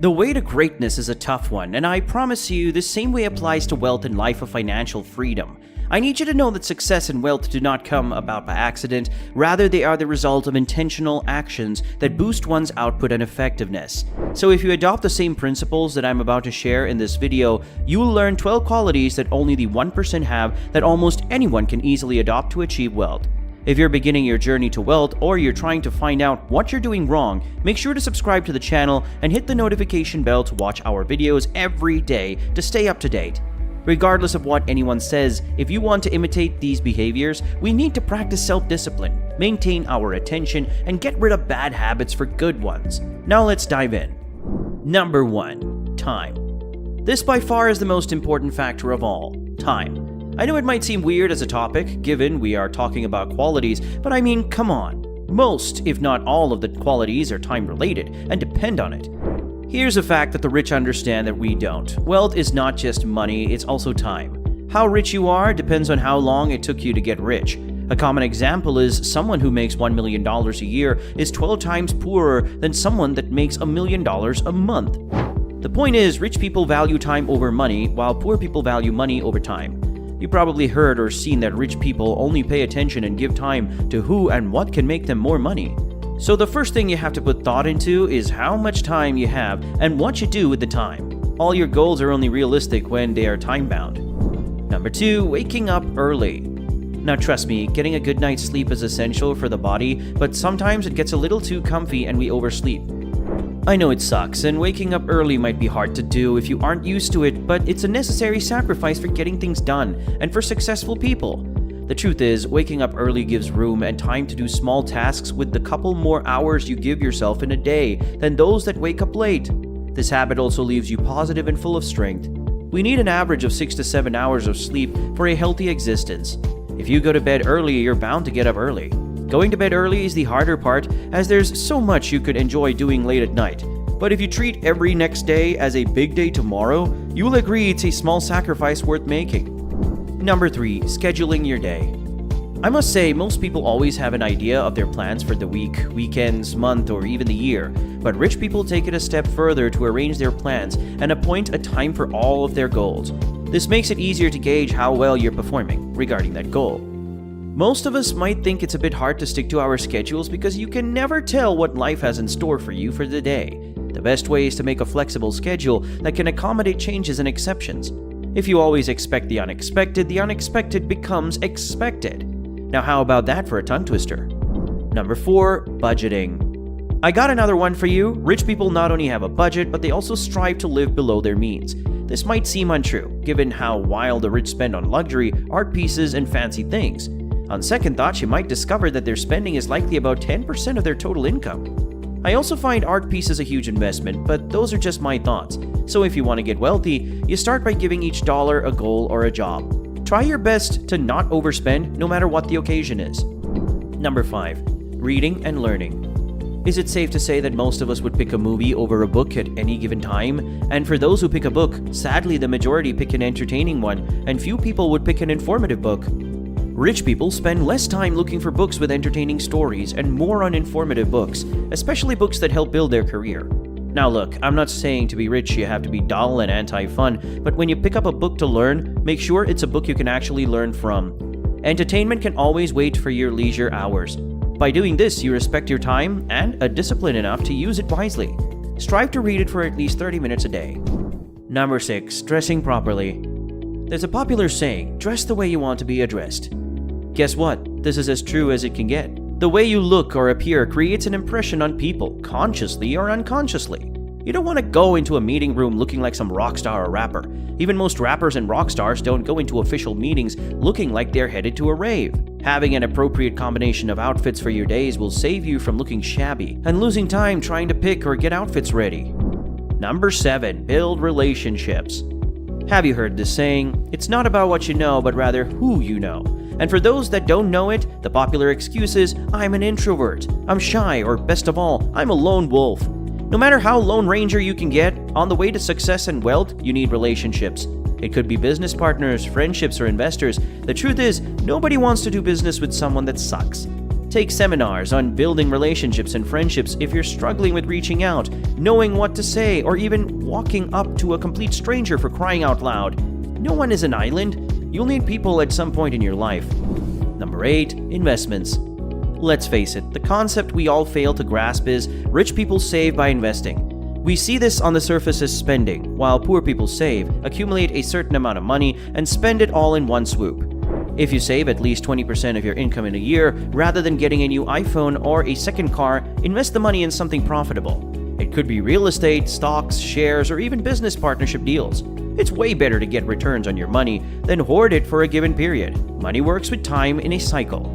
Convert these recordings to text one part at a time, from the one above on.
The way to greatness is a tough one, and I promise you, the same way applies to wealth and life of financial freedom. I need you to know that success and wealth do not come about by accident, rather they are the result of intentional actions that boost one's output and effectiveness. So if you adopt the same principles that I'm about to share in this video, you will learn 12 qualities that only the 1% have that almost anyone can easily adopt to achieve wealth. If you're beginning your journey to wealth or you're trying to find out what you're doing wrong, make sure to subscribe to the channel and hit the notification bell to watch our videos every day to stay up to date. Regardless of what anyone says, if you want to imitate these behaviors, we need to practice self-discipline, maintain our attention, and get rid of bad habits for good ones. Now let's dive in. Number 1. Time. This by far is the most important factor of all. Time. I know it might seem weird as a topic, given we are talking about qualities, but I mean, come on. Most, if not all of the qualities are time-related and depend on it. Here's a fact that the rich understand that we don't. Wealth is not just money, it's also time. How rich you are depends on how long it took you to get rich. A common example is someone who makes $1 million a year is 12 times poorer than someone that makes $1 million a month. The point is, rich people value time over money, while poor people value money over time. You probably heard or seen that rich people only pay attention and give time to who and what can make them more money. So the first thing you have to put thought into is how much time you have and what you do with the time. All your goals are only realistic when they are time-bound. Number 2, waking up early. Now trust me, getting a good night's sleep is essential for the body, but sometimes it gets a little too comfy and we oversleep. I know it sucks, and waking up early might be hard to do if you aren't used to it, but it's a necessary sacrifice for getting things done and for successful people. The truth is, waking up early gives room and time to do small tasks with the couple more hours you give yourself in a day than those that wake up late. This habit also leaves you positive and full of strength. We need an average of 6 to 7 hours of sleep for a healthy existence. If you go to bed early, you're bound to get up early. Going to bed early is the harder part, as there's so much you could enjoy doing late at night. But if you treat every next day as a big day tomorrow, you will agree it's a small sacrifice worth making. Number 3. Scheduling your day. I must say, most people always have an idea of their plans for the week, weekends, month, or even the year. But rich people take it a step further to arrange their plans and appoint a time for all of their goals. This makes it easier to gauge how well you're performing regarding that goal. Most of us might think it's a bit hard to stick to our schedules because you can never tell what life has in store for you for the day. The best way is to make a flexible schedule that can accommodate changes and exceptions. If you always expect the unexpected becomes expected. Now how about that for a tongue twister? Number 4, budgeting. I got another one for you. Rich people not only have a budget, but they also strive to live below their means. This might seem untrue, given how wild the rich spend on luxury, art pieces, and fancy things. On second thought, you might discover that their spending is likely about 10% of their total income. I also find art pieces a huge investment, but those are just my thoughts. So if you want to get wealthy, you start by giving each dollar a goal or a job. Try your best to not overspend no matter what the occasion is. Number 5. Reading and learning. Is it safe to say that most of us would pick a movie over a book at any given time? And for those who pick a book, sadly the majority pick an entertaining one, and few people would pick an informative book. Rich people spend less time looking for books with entertaining stories and more on informative books, especially books that help build their career. Now look, I'm not saying to be rich you have to be dull and anti-fun, but when you pick up a book to learn, make sure it's a book you can actually learn from. Entertainment can always wait for your leisure hours. By doing this, you respect your time and are disciplined enough to use it wisely. Strive to read it for at least 30 minutes a day. Number 6. Dressing properly. There's a popular saying, dress the way you want to be addressed. Guess what? This is as true as it can get. The way you look or appear creates an impression on people, consciously or unconsciously. You don't want to go into a meeting room looking like some rock star or rapper. Even most rappers and rock stars don't go into official meetings looking like they're headed to a rave. Having an appropriate combination of outfits for your days will save you from looking shabby and losing time trying to pick or get outfits ready. Number 7. Build relationships. Have you heard this saying? It's not about what you know, but rather who you know. And for those that don't know it, the popular excuse is, I'm an introvert, I'm shy, or best of all, I'm a lone wolf. No matter how Lone Ranger you can get, on the way to success and wealth, you need relationships. It could be business partners, friendships, or investors. The truth is, nobody wants to do business with someone that sucks. Take seminars on building relationships and friendships if you're struggling with reaching out, knowing what to say, or even walking up to a complete stranger for crying out loud. No one is an island. You'll need people at some point in your life. Number 8. Investments. Let's face it, the concept we all fail to grasp is rich people save by investing. We see this on the surface as spending, while poor people save, accumulate a certain amount of money, and spend it all in one swoop. If you save at least 20% of your income in a year, rather than getting a new iPhone or a second car, invest the money in something profitable. It could be real estate, stocks, shares, or even business partnership deals. It's way better to get returns on your money than hoard it for a given period. Money works with time in a cycle.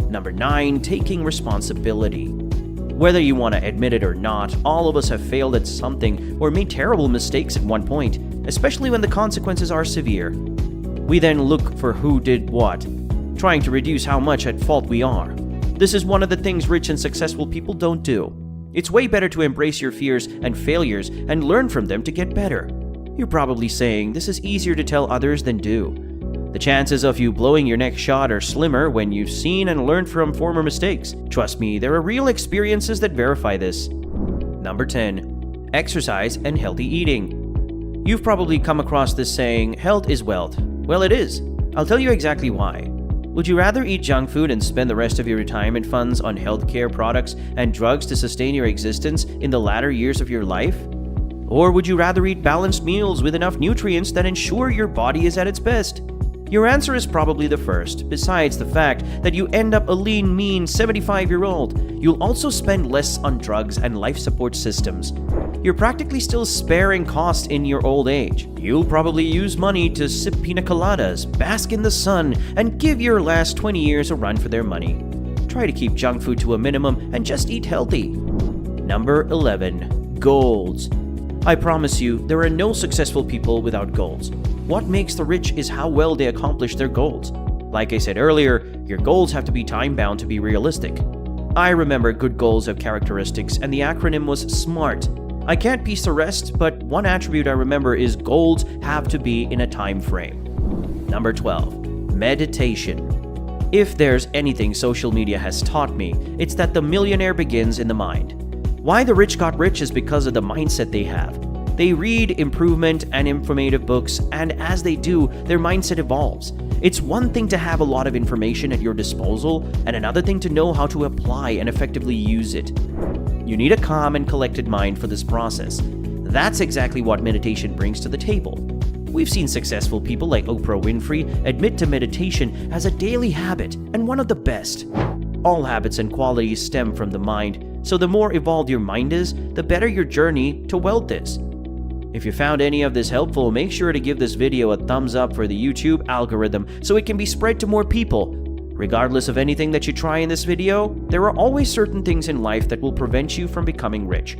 Number 9. Taking responsibility. Whether you want to admit it or not, all of us have failed at something or made terrible mistakes at one point, especially when the consequences are severe. We then look for who did what, trying to reduce how much at fault we are. This is one of the things rich and successful people don't do. It's way better to embrace your fears and failures and learn from them to get better. You're probably saying this is easier to tell others than do. The chances of you blowing your next shot are slimmer when you've seen and learned from former mistakes. Trust me, there are real experiences that verify this. Number 10. Exercise and healthy eating. You've probably come across this saying, health is wealth. Well, it is. I'll tell you exactly why. Would you rather eat junk food and spend the rest of your retirement funds on healthcare products and drugs to sustain your existence in the latter years of your life? Or would you rather eat balanced meals with enough nutrients that ensure your body is at its best? Your answer is probably the first, besides the fact that you end up a lean, mean 75-year-old. You'll also spend less on drugs and life support systems. You're practically still sparing costs in your old age. You'll probably use money to sip pina coladas, bask in the sun, and give your last 20 years a run for their money. Try to keep junk food to a minimum and just eat healthy. Number 11. Goals. I promise you, there are no successful people without goals. What makes the rich is how well they accomplish their goals. Like I said earlier, your goals have to be time-bound to be realistic. I remember good goals have characteristics, and the acronym was SMART. I can't piece the rest, but one attribute I remember is goals have to be in a time frame. Number 12. Meditation. If there's anything social media has taught me, it's that the millionaire begins in the mind. Why the rich got rich is because of the mindset they have. They read improvement and informative books, and as they do, their mindset evolves. It's one thing to have a lot of information at your disposal, and another thing to know how to apply and effectively use it. You need a calm and collected mind for this process. That's exactly what meditation brings to the table. We've seen successful people like Oprah Winfrey admit to meditation as a daily habit and one of the best. All habits and qualities stem from the mind, so the more evolved your mind is, the better your journey to wealth is. If you found any of this helpful, make sure to give this video a thumbs up for the YouTube algorithm so it can be spread to more people. Regardless of anything that you try in this video, there are always certain things in life that will prevent you from becoming rich.